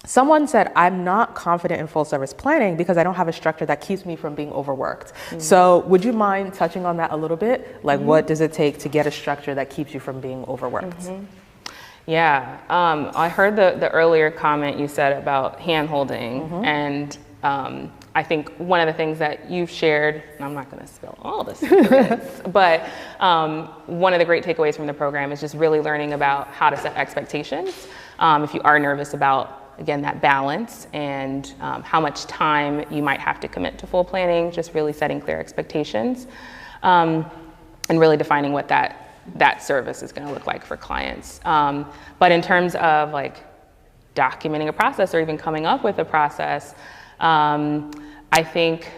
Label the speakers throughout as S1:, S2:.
S1: Someone said, I'm not confident in full service planning because I don't have a structure that keeps me from being overworked. So would you mind touching on that a little bit? Like, what does it take to get a structure that keeps you from being overworked?
S2: Yeah, I heard the earlier comment you said about hand-holding, and I think one of the things that you've shared, and I'm not going to spill all the secrets, but one of the great takeaways from the program is just really learning about how to set expectations. If you are nervous about, again, that balance and how much time you might have to commit to full planning, just really setting clear expectations and really defining what that service is going to look like for clients. But in terms of like documenting a process or even coming up with a process, I think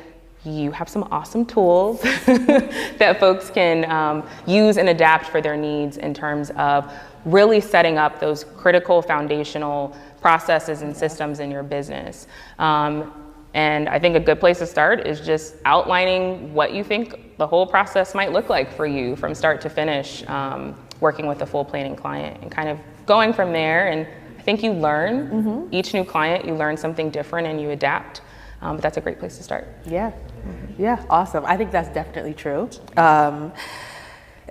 S2: you have some awesome tools that folks can use and adapt for their needs in terms of really setting up those critical foundational processes and systems in your business. And I think a good place to start is just outlining what you think the whole process might look like for you from start to finish, working with a full planning client and kind of going from there. And I think you learn, each new client, you learn something different and you adapt. But that's a great place to start.
S1: Yeah, yeah, awesome. I think that's definitely true.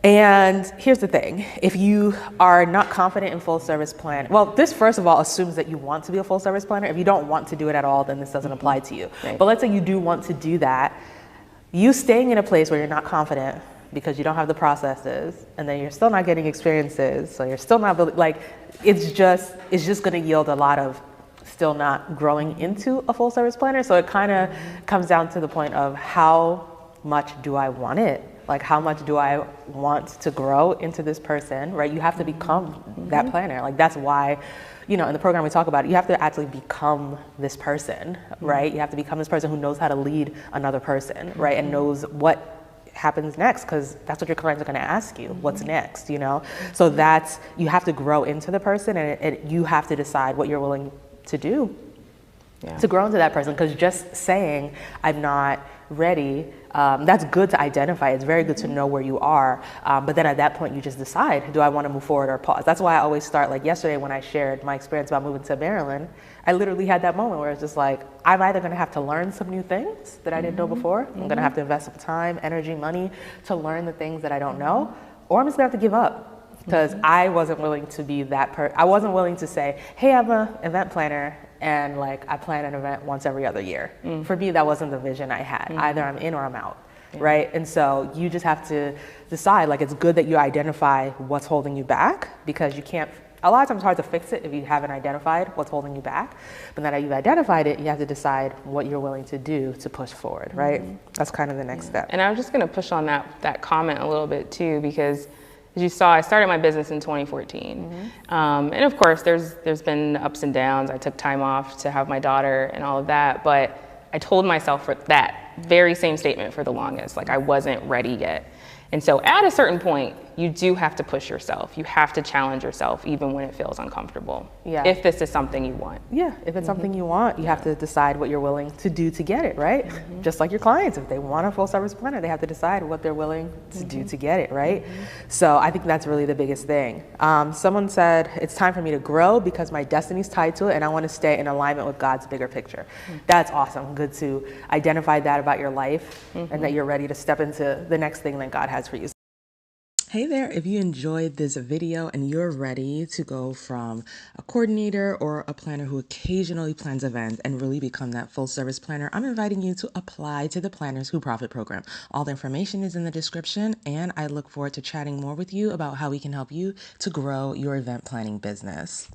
S1: And here's the thing, if you are not confident in full service plan, well, this first of all assumes that you want to be a full service planner. If you don't want to do it at all, then this doesn't apply to you. Right. But let's say you do want to do that, you staying in a place where you're not confident because you don't have the processes, and then you're still not getting experiences, so you're still not building, like, it's just gonna yield a lot of still not growing into a full service planner. So it kind of comes down to the point of how much do I want it? Like, how much do I want to grow into this person, right? You have to become that planner. Like, that's why, you know, in the program we talk about it, you have to actually become this person, right? You have to become this person who knows how to lead another person, right? And knows what happens next, because that's what your clients are going to ask you, what's next, you know? So that's, you have to grow into the person, and you have to decide what you're willing to do to grow into that person. Because just saying, I'm not ready, that's good to identify. It's very good to know where you are. But then at that point, you just decide, do I want to move forward or pause? That's why I always start, like yesterday when I shared my experience about moving to Maryland, I literally had that moment where it's just like, I'm either going to have to learn some new things that I didn't know before. I'm going to have to invest some time, energy, money to learn the things that I don't know, or I'm just going to have to give up. Because I wasn't willing to be that I wasn't willing to say, hey, I'm an event planner, and like I plan an event once every other year. For me, that wasn't the vision I had. Either I'm in or I'm out, right? And so you just have to decide, like, it's good that you identify what's holding you back, because you can't, a lot of times it's hard to fix it if you haven't identified what's holding you back. But now that you've identified it, you have to decide what you're willing to do to push forward, right? That's kind of the next step.
S2: And I was just gonna push on that comment a little bit too, because as you saw, I started my business in 2014. And of course, there's been ups and downs. I took time off to have my daughter and all of that, but I told myself for that very same statement for the longest, like I wasn't ready yet. And so at a certain point, you do have to push yourself. You have to challenge yourself, even when it feels uncomfortable. If this is something you want.
S1: If it's something you want, you have to decide what you're willing to do to get it, right? Just like your clients, if they want a full service planner, they have to decide what they're willing to do to get it, right? So I think that's really the biggest thing. Someone said, it's time for me to grow because my destiny's tied to it and I want to stay in alignment with God's bigger picture. That's awesome. Good to identify that about your life and that you're ready to step into the next thing that God has for you. Hey there, if you enjoyed this video and you're ready to go from a coordinator or a planner who occasionally plans events and really become that full service planner, I'm inviting you to apply to the Planners Who Profit program. All the information is in the description, and I look forward to chatting more with you about how we can help you to grow your event planning business.